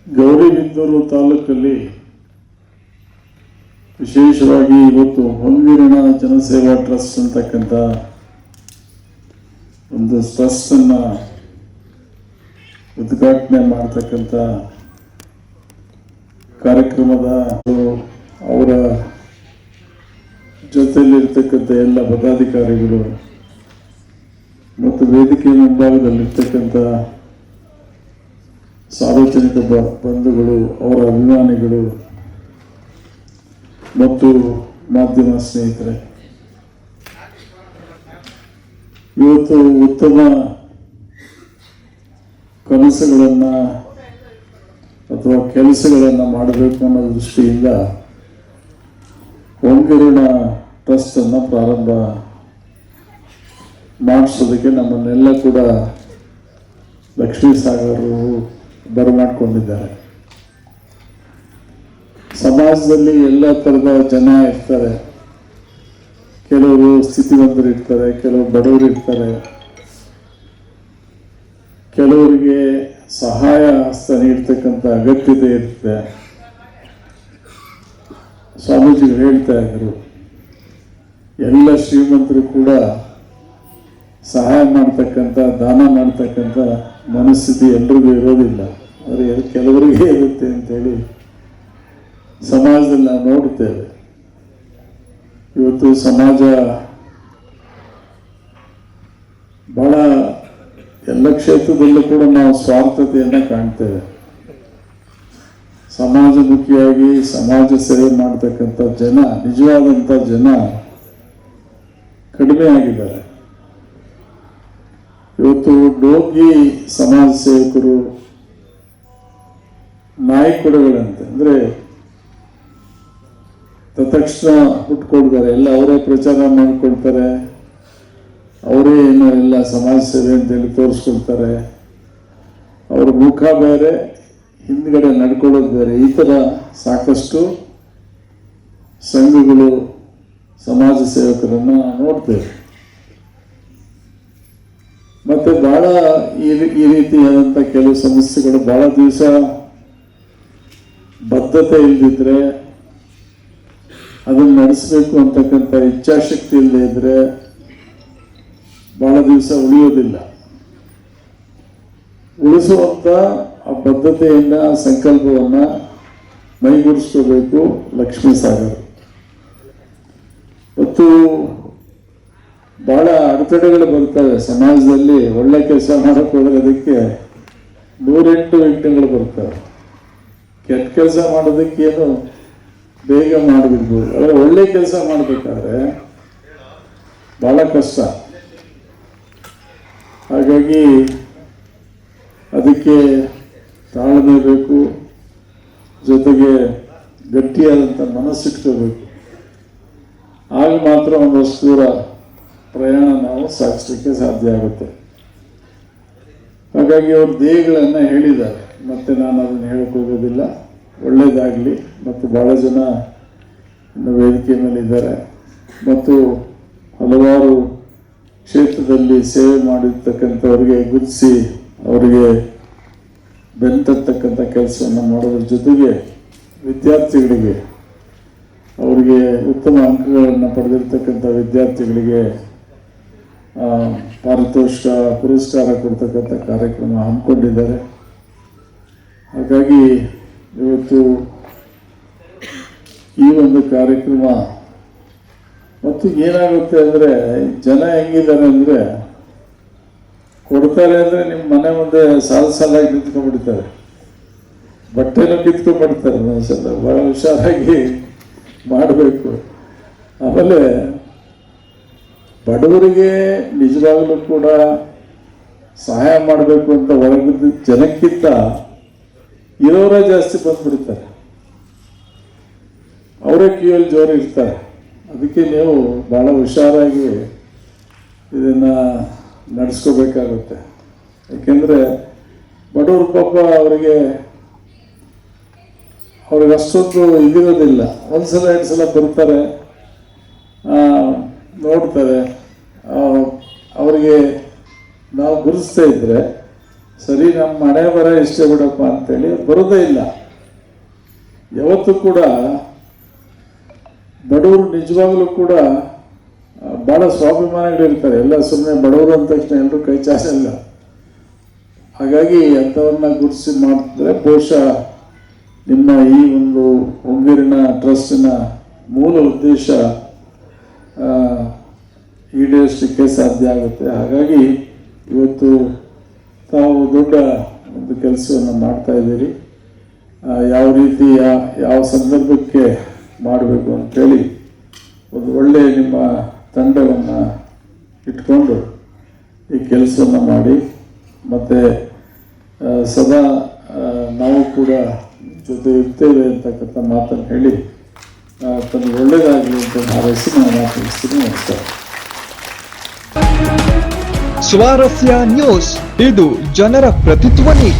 ಗೌರಿಬಿದನೂರು ತಾಲೂಕಲ್ಲಿ ವಿಶೇಷವಾಗಿ ಇವತ್ತು ಹೊಂಗೀರಣ ಜನಸೇವಾ ಟ್ರಸ್ಟ್ ಅಂತಕ್ಕಂಥ ಒಂದು ಟ್ರಸ್ಟನ್ನು ಉದ್ಘಾಟನೆ ಮಾಡ್ತಕ್ಕಂಥ ಕಾರ್ಯಕ್ರಮದ ಅವರ ಜೊತೆಯಲ್ಲಿರ್ತಕ್ಕಂಥ ಎಲ್ಲ ಪದಾಧಿಕಾರಿಗಳು ಮತ್ತು ವೇದಿಕೆ ಮುಂಭಾಗದಲ್ಲಿರ್ತಕ್ಕಂಥ ಸಾರ್ವಜನಿಕ ಬಂಧುಗಳು, ಅವರ ಅಭಿಮಾನಿಗಳು ಮತ್ತು ಮಾಧ್ಯಮ ಸ್ನೇಹಿತರೆ, ಇವತ್ತು ಉತ್ತಮ ಕನಸುಗಳನ್ನು ಅಥವಾ ಕೆಲಸಗಳನ್ನು ಮಾಡಬೇಕು ಅನ್ನೋ ದೃಷ್ಟಿಯಿಂದ ಹೊಂಗೀರಣ ಟ್ರಸ್ಟ್ ಅನ್ನು ಪ್ರಾರಂಭ ಮಾಡಿಸೋದಕ್ಕೆ ನಮ್ಮನ್ನೆಲ್ಲ ಕೂಡ ಲಕ್ಷ್ಮೀ ಸಾಗರರು ಬರಮಾಡಿಕೊಂಡಿದ್ದಾರೆ. ಸಮಾಜದಲ್ಲಿ ಎಲ್ಲ ಥರದ ಜನ ಇರ್ತಾರೆ. ಕೆಲವರು ಸ್ಥಿತಿವಂತರು ಇರ್ತಾರೆ, ಕೆಲವರು ಬಡವರು ಇರ್ತಾರೆ, ಕೆಲವರಿಗೆ ಸಹಾಯ ಹಸ್ತ ನೀಡ್ತಕ್ಕಂಥ ಅಗತ್ಯತೆ ಇರುತ್ತೆ. ಸ್ವಾಮೀಜಿಗಳು ಹೇಳ್ತಾ ಇದ್ರು, ಎಲ್ಲ ಶ್ರೀಮಂತರು ಕೂಡ ಸಹಾಯ ಮಾಡ್ತಕ್ಕಂಥ, ದಾನ ಮಾಡ್ತಕ್ಕಂಥ ಮನಸ್ಥಿತಿ ಎಲ್ರಿಗೂ ಇರೋದಿಲ್ಲ, ಆದರೆ ಕೆಲವರಿಗೆ ಇರುತ್ತೆ ಅಂತೇಳಿ ಸಮಾಜದಲ್ಲಿ ನಾವು ನೋಡ್ತೇವೆ. ಇವತ್ತು ಸಮಾಜ ಬಹಳ ಎಲ್ಲ ಕ್ಷೇತ್ರದಲ್ಲೂ ಕೂಡ ನಾವು ಸ್ವಾರ್ಥತೆಯನ್ನು ಕಾಣ್ತೇವೆ. ಸಮಾಜಮುಖಿಯಾಗಿ ಸಮಾಜ ಸೇವೆ ಮಾಡ್ತಕ್ಕಂಥ ಜನ, ನಿಜವಾದಂಥ ಜನ ಕಡಿಮೆ ಆಗಿದ್ದಾರೆ. ಇವತ್ತು ಡೋಗಿ ಸಮಾಜ ಸೇವಕರು ನಾಯಕರುಗಳಂತೆ, ಅಂದರೆ ತತ್ಕ್ಷಣ ಹುಟ್ಕೊಳ್ತಾರೆ, ಎಲ್ಲ ಅವರೇ ಪ್ರಚಾರ ಮಾಡಿಕೊಳ್ತಾರೆ, ಅವರೇ ಏನು ಎಲ್ಲ ಸಮಾಜ ಸೇವೆ ಅಂತೇಳಿ ತೋರಿಸ್ಕೊಳ್ತಾರೆ. ಅವ್ರ ಮುಖ ಬೇರೆ, ಹಿಂದ್ಗಡೆ ನಡ್ಕೊಳ್ಳೋದು ಬೇರೆ. ಈ ಥರ ಸಾಕಷ್ಟು ಸಂಘಗಳು, ಸಮಾಜ ಸೇವಕರನ್ನು ನೋಡ್ತೇವೆ. ಮತ್ತೆ ಬಹಳ ಈ ರೀತಿಯಾದಂಥ ಕೆಲವು ಸಮಸ್ಯೆಗಳು ಬಹಳ ದಿವಸ ಬದ್ಧತೆ ಇಲ್ಲದಿದ್ರೆ, ಅದನ್ನು ನಡೆಸಬೇಕು ಅಂತಕ್ಕಂಥ ಇಚ್ಛಾಶಕ್ತಿ ಇಲ್ಲದೆ ಇದ್ರೆ ಬಹಳ ದಿವಸ ಉಳಿಯೋದಿಲ್ಲ. ಉಳಿಸುವಂಥ ಆ ಬದ್ಧತೆಯನ್ನ, ಸಂಕಲ್ಪವನ್ನ ಮೈಗೂಡಿಸ್ಕೋಬೇಕು ಲಕ್ಷ್ಮೀ ಸಾಗರ್. ಮತ್ತು ಬಹಳ ಅಡೆತಡೆಗಳು ಬರ್ತವೆ ಸಮಾಜದಲ್ಲಿ. ಒಳ್ಳೆ ಕೆಲಸ ಮಾಡೋಕೆ ಹೋದ್ರೆ ಅದಕ್ಕೆ 108 ವಿಘ್ನಗಳು ಬರ್ತವೆ. ಕೆಟ್ಟ ಕೆಲಸ ಮಾಡೋದಕ್ಕೇನು ಬೇಗ ಮಾಡಿಬಿಡ್ಬೋದು, ಆದರೆ ಒಳ್ಳೆ ಕೆಲಸ ಮಾಡಬೇಕಾದ್ರೆ ಬಹಳ ಕಷ್ಟ. ಹಾಗಾಗಿ ಅದಕ್ಕೆ ತಾಳ್ಮೆ ಬೇಕು, ಜೊತೆಗೆ ಗಟ್ಟಿಯಾದಂಥ ಮನಸ್ಸಿಟ್ಕೋಬೇಕು. ಆಗ ಮಾತ್ರ ಒಂದಷ್ಟು ದೂರ ಪ್ರಯಾಣ ನಾವು ಸಾಗಿಸಲಿಕ್ಕೆ ಸಾಧ್ಯ ಆಗುತ್ತೆ. ಹಾಗಾಗಿ ಅವರು ದೇಹಗಳನ್ನು ಹೇಳಿದ್ದಾರೆ, ಮತ್ತೆ ನಾನು ಅದನ್ನು ಹೇಳಕ್ಕೆ ಹೋಗೋದಿಲ್ಲ. ಒಳ್ಳೆಯದಾಗಲಿ. ಮತ್ತು ಭಾಳ ಜನ ಇನ್ನು ವೇದಿಕೆ ಮೇಲೆ ಇದ್ದಾರೆ, ಮತ್ತು ಹಲವಾರು ಕ್ಷೇತ್ರದಲ್ಲಿ ಸೇವೆ ಮಾಡಿರ್ತಕ್ಕಂಥವ್ರಿಗೆ ಗುರುತಿಸಿ ಅವರಿಗೆ ಬೆಂತಕ್ಕಂಥ ಕೆಲಸವನ್ನು ಮಾಡೋದ್ರ ಜೊತೆಗೆ ವಿದ್ಯಾರ್ಥಿಗಳಿಗೆ, ಅವರಿಗೆ ಉತ್ತಮ ಅಂಕಗಳನ್ನು ಪಡೆದಿರ್ತಕ್ಕಂಥ ವಿದ್ಯಾರ್ಥಿಗಳಿಗೆ ಪಾರಿತೋಷಿಕ ಪುರಸ್ಕಾರ ಕೊಡ್ತಕ್ಕಂಥ ಕಾರ್ಯಕ್ರಮ ಹಮ್ಮಿಕೊಂಡಿದ್ದಾರೆ. ಹಾಗಾಗಿ ಇವತ್ತು ಈ ಒಂದು ಕಾರ್ಯಕ್ರಮ ಮತ್ತು ಏನಾಗುತ್ತೆ ಅಂದರೆ, ಜನ ಹೆಂಗಿದ್ದಾರೆ ಅಂದರೆ, ಕೊಡ್ತಾರೆ ಅಂದರೆ ನಿಮ್ಮ ಮನೆ ಮುಂದೆ ಸಾಲಾಗಿ ನಿಂತ್ಕೊಂಡ್ಬಿಡ್ತಾರೆ, ಬಟ್ಟೆನೂ ಕಿತ್ಕೊಂಡ್ಬಿಡ್ತಾರೆ. ಒಂದ್ಸಲ ಭಾಳ ಹುಷಾರಾಗಿ ಮಾಡಬೇಕು. ಆಮೇಲೆ ಬಡವರಿಗೆ ನಿಜವಾಗಲೂ ಕೂಡ ಸಹಾಯ ಮಾಡಬೇಕು ಅಂತ ಒಳಗಿದ್ದ ಜನಕ್ಕಿಂತ ಇರೋರೇ ಜಾಸ್ತಿ ಬಂದ್ಬಿಡ್ತಾರೆ, ಅವರೇ ಕ್ಯೂಯಲ್ಲಿ ಜೋರು ಇರ್ತಾರೆ. ಅದಕ್ಕೆ ನೀವು ಭಾಳ ಹುಷಾರಾಗಿ ಇದನ್ನು ನಡೆಸ್ಕೋಬೇಕಾಗುತ್ತೆ. ಯಾಕೆಂದರೆ ಬಡವರು ಪಾಪ ಅವ್ರಿಗೆ ಅಷ್ಟೊಂದು ಇದಿರೋದಿಲ್ಲ. ಒಂದ್ಸಲ 2 ಸಲ ಬರ್ತಾರೆ, ನೋಡ್ತಾರೆ. ಅವರಿಗೆ ನಾವು ಗುರುತಿಸ್ತಾ ಇದ್ರೆ ಸರಿ ನಮ್ಮ ಮನೆ ಬರ ಇಷ್ಟೇ ಬಿಡಪ್ಪ ಅಂತೇಳಿ ಬರೋದೇ ಇಲ್ಲ. ಯಾವತ್ತೂ ಕೂಡ ಬಡವರು ನಿಜವಾಗ್ಲೂ ಕೂಡ ಭಾಳ ಸ್ವಾಭಿಮಾನಿಗಳಿರ್ತಾರೆ. ಎಲ್ಲ ಸುಮ್ಮನೆ ಬಡವರು ಅಂದ ತಕ್ಷಣ ಎಲ್ಲರೂ ಕೈ ಚಾಚಲ್ಲ. ಹಾಗಾಗಿ ಅಂಥವ್ರನ್ನ ಗುರುತಿಸಿ ಮಾಡ್ತಿದ್ರೆ ಬಹುಶಃ ನಿಮ್ಮ ಈ ಒಂದು ಹೊಂಗೂರಿನ ಟ್ರಸ್ಟಿನ ಮೂಲ ಉದ್ದೇಶ ಈಡೇರಿಸಲಿಕ್ಕೆ ಸಾಧ್ಯ ಆಗುತ್ತೆ. ಹಾಗಾಗಿ ಇವತ್ತು ತಾವು ದೊಡ್ಡ ಒಂದು ಕೆಲಸವನ್ನು ಮಾಡ್ತಾ ಇದ್ದೀರಿ. ಯಾವ ರೀತಿ ಯಾವ ಸಂದರ್ಭಕ್ಕೆ ಮಾಡಬೇಕು ಅಂತೇಳಿ ಒಂದು ಒಳ್ಳೆಯ ನಿಮ್ಮ ತಂಡವನ್ನು ಇಟ್ಕೊಂಡು ಈ ಕೆಲಸವನ್ನು ಮಾಡಿ, ಮತ್ತು ಸದಾ ನಾವು ಕೂಡ ಜೊತೆ ಇರ್ತೇವೆ ಅಂತಕ್ಕಂಥ ಮಾತನ್ನು ಹೇಳಿ ತನಗೆ ಒಳ್ಳೆಯದಾಗಲಿ ಅಂತ ಹಾರೈಸಿ ನಾನು ಮಾತಾಡಿಸ್ತೀನಿ. ನಮಸ್ಕಾರ. ಸ್ವಾರಸ್ಯ ನ್ಯೂಸ್, ಇದು ಜನರ ಪ್ರತಿಧ್ವನಿ.